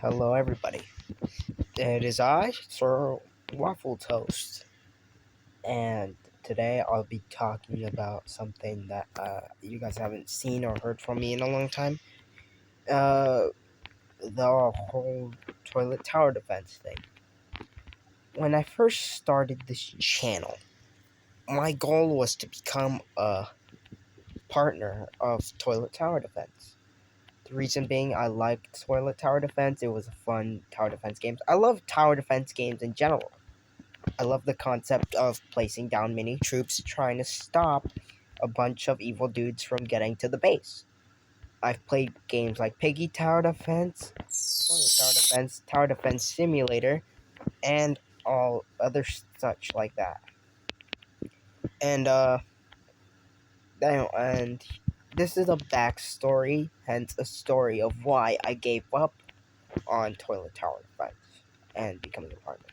Hello, everybody. It is I, Sir Waffle Toast, and today I'll be talking about something that you guys haven't seen or heard from me in a long time. Uh, the whole toilet tower defense thing. When I first started this channel, my goal was to become a partner of toilet tower defense. The reason being, I liked toilet tower defense. It was a fun tower defense game. I love tower defense games in general. I love the concept of placing down mini troops trying to stop a bunch of evil dudes from getting to the base. I've played games like Piggy Tower Defense, Tower Defense Simulator, and all other such like that. And and this is a backstory, hence a story of why I gave up on Toilet Tower Defense and becoming a partner.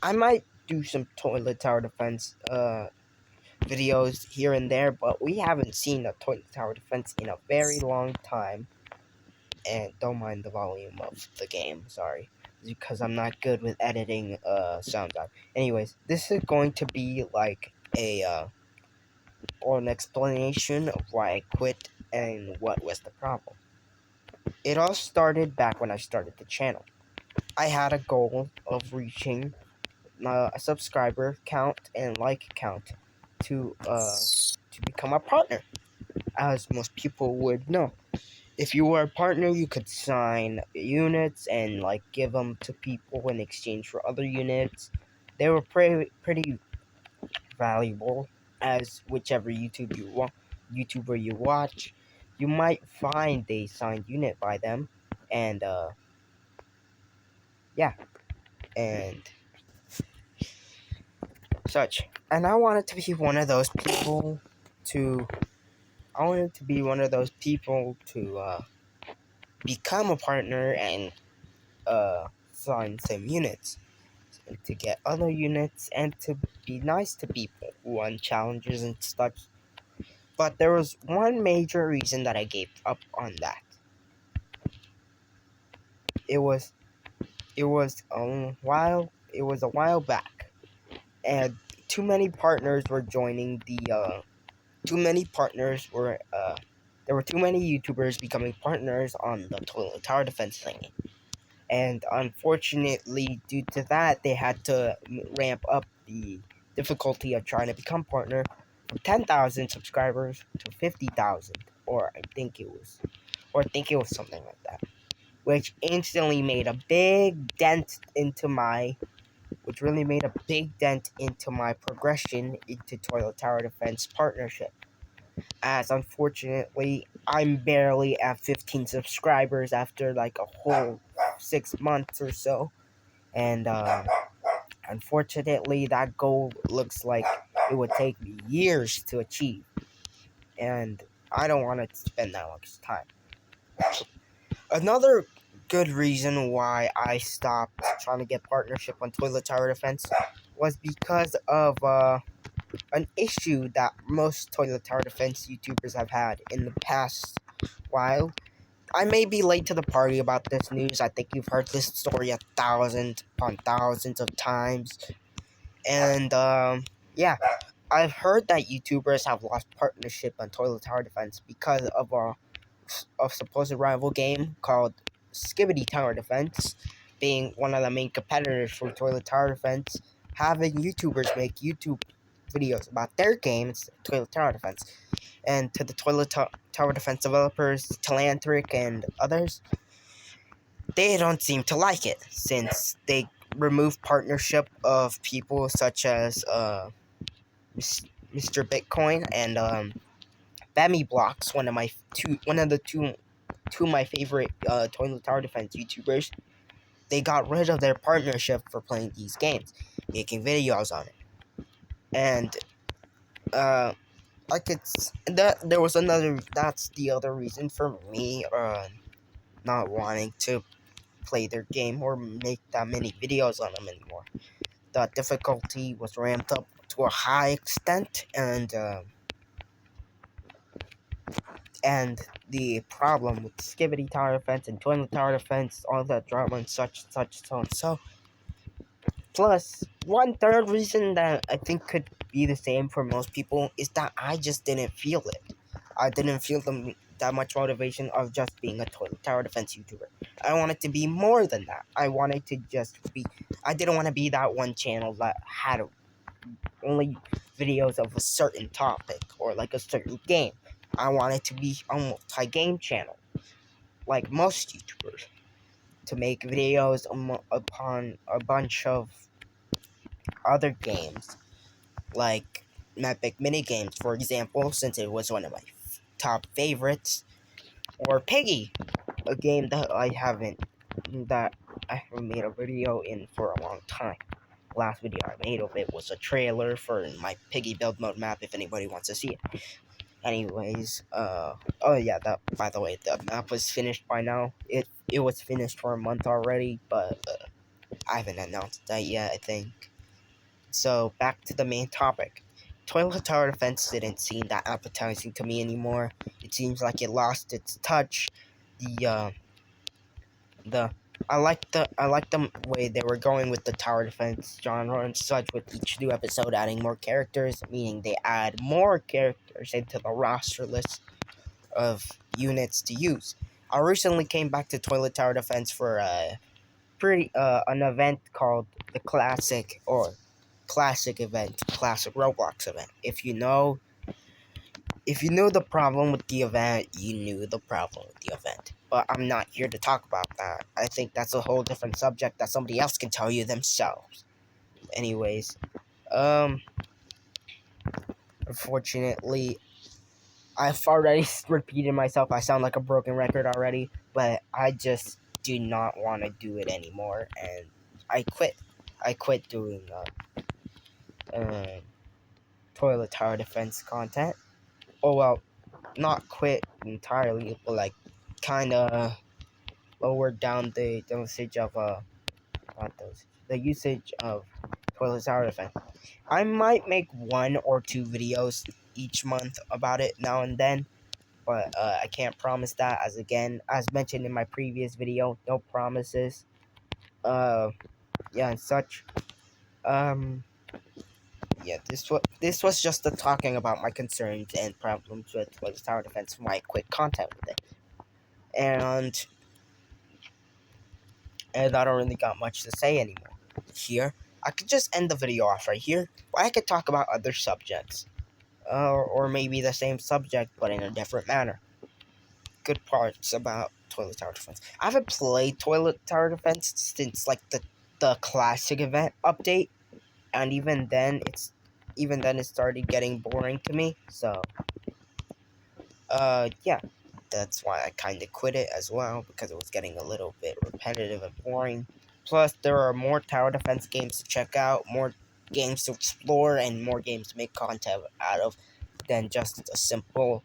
I might do some Toilet Tower Defense videos here and there, but we haven't seen a toilet tower defense in a very long time. And don't mind the volume of the game, sorry, because I'm not good with editing sound out. Anyways, this is going to be like an explanation of why I quit and what was the problem. It all started back when I started the channel. I had a goal of reaching a subscriber count and like count to become a partner, as most people would know. If you were a partner, you could sign units and like give them to people in exchange for other units. They were pretty valuable, as whichever YouTuber you watch, you might find a signed unit by them, and yeah, and such. And I wanted to be one of those people to. I wanted to be one of those people to become a partner and sign some units, and to get other units, and to be nice to people who won challenges and such. But there was one major reason that I gave up on that. It was a while back, and too many partners were joining the too many partners were there were too many YouTubers becoming partners on the toilet tower defense thingy. And unfortunately, due to that, they had to ramp up the difficulty of trying to become partner from 10,000 subscribers to 50,000, or I think it was something like that, which instantly made a big dent into my progression into Toilet Tower Defense partnership. As unfortunately, I'm barely at 15 subscribers after like a whole 6 months or so, and unfortunately, that goal looks like it would take me years to achieve, and I don't want to spend that much time. Another good reason why I stopped trying to get partnership on Toilet Tower Defense was because of an issue that most Toilet Tower Defense YouTubers have had in the past while. I may be late to the party about this news. I think you've heard this story 1,000 upon thousands of times. And, yeah, I've heard that YouTubers have lost partnership on Toilet Tower Defense because of a supposed rival game called Skibidi Tower Defense, being one of the main competitors for Toilet Tower Defense, having YouTubers make YouTube videos about their games, Toilet Tower Defense. And to the Tower Defense developers, Talantric and others, they don't seem to like it, since they remove partnership of people such as Mr. Bitcoin and Bammy Blocks, one of my favorite Toilet Tower Defense YouTubers. They got rid of their partnership for playing these games, making videos on it. And that's the other reason for me not wanting to play their game or make that many videos on them anymore. The difficulty was ramped up to a high extent, and the problem with Skibidi Tower Defense and Toilet Tower Defense, all that drama and such, so and so. Plus, one third reason that I think could be the same for most people is that I just didn't feel it. I didn't feel that much motivation of just being a Toilet Tower Defense YouTuber. I wanted to be more than that. I wanted to just be. I didn't want to be that one channel that had only videos of a certain topic or like a certain game. I wanted to be a multi-game channel, like most YouTubers, to make videos upon a bunch of other games, like Epic Mini Games, for example, since it was one of my top favorites, or Piggy, a game that I haven't made a video in for a long time. Last video I made of it was a trailer for my Piggy build mode map if anybody wants to see it. Anyways, oh yeah, that, by the way, the map was finished by now. It was finished for a month already, but I haven't announced that yet, I think. So, back to the main topic. Toilet Tower Defense didn't seem that appetizing to me anymore. It seems like it lost its touch. The I like the way they were going with the tower defense genre and such, with each new episode adding more characters, meaning they add more characters into the roster list of units to use. I recently came back to Toilet Tower Defense for an event called the Classic event, Classic Roblox event. If you knew the problem with the event, you knew the problem with the event. But I'm not here to talk about that. I think that's a whole different subject that somebody else can tell you themselves. Anyways, unfortunately, I've already repeated myself. I sound like a broken record already, but I just do not want to do it anymore, and I quit. I quit doing toilet tower defense content. Oh well, not quit entirely, but like kind of lowered down the dosage of the usage of toilet tower defense. I might make 1 or 2 videos each month about it now and then, but I can't promise that. As mentioned in my previous video, no promises. Yeah, and such. Yeah, this was just the talking about my concerns and problems with toilet tower defense. Why I quit content with it, and I don't really got much to say anymore. Here, I could just end the video off right here, or I could talk about other subjects, or maybe the same subject but in a different manner. Good parts about Toilet Tower Defense. I haven't played Toilet Tower Defense since like the classic event update, and even then it started getting boring to me. So, yeah, that's why I kind of quit it as well, because it was getting a little bit repetitive and boring. Plus, there are more tower defense games to check out, more games to explore, and more games to make content out of than just a simple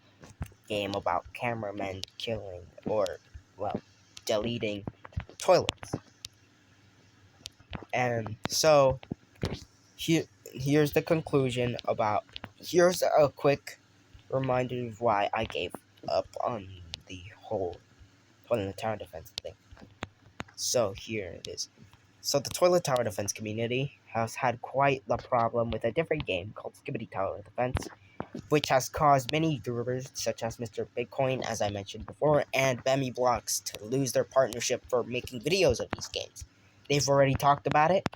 game about cameramen killing or, well, deleting toilets. And so, here's the conclusion about. Here's a quick reminder of why I gave up on the whole toilet tower defense thing. So here it is. So the toilet tower defense community has had quite the problem with a different game called Skibidi Tower Defense, which has caused many YouTubers, such as Mr. Bitcoin, as I mentioned before, and Bemmy Blocks, to lose their partnership for making videos of these games. They've already talked about it.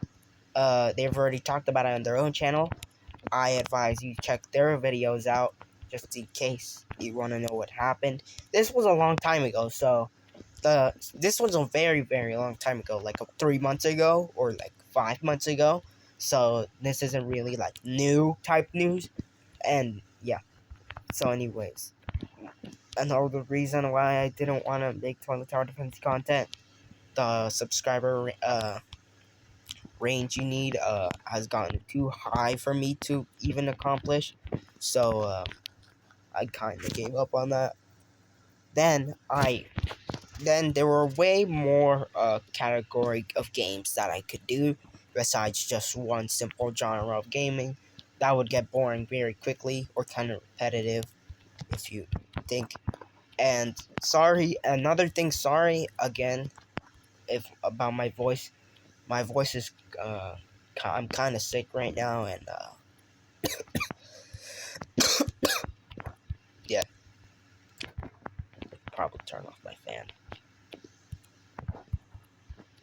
They've already talked about it on their own channel. I advise you check their videos out, just in case you want to know what happened. This was a long time ago, so this was a very, very long time ago, like 3 months ago or like 5 months ago. So this isn't really like new type news, and yeah. So, anyways, another reason why I didn't want to make Toilet Tower Defense content, the subscriber range you need has gotten too high for me to even accomplish. So I kind of gave up on that. Then there were way more category of games that I could do besides just one simple genre of gaming. That would get boring very quickly or kind of repetitive if you think. And sorry, another thing, sorry again if about my voice. My voice is I'm kind of sick right now, and yeah, probably turn off my fan.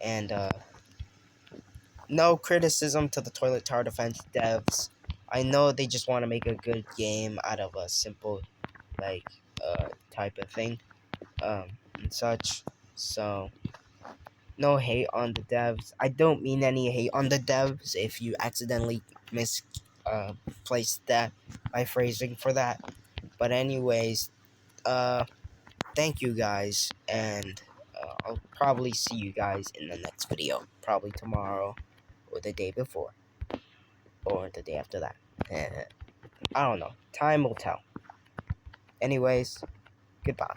And no criticism to the Toilet Tower Defense devs. I know they just want to make a good game out of a simple, like, type of thing, and such. So, no hate on the devs. I don't mean any hate on the devs if you accidentally placed that, my phrasing for that. But anyways, thank you guys, and I'll probably see you guys in the next video. Probably tomorrow, or the day before, or the day after that. I don't know. Time will tell. Anyways, goodbye.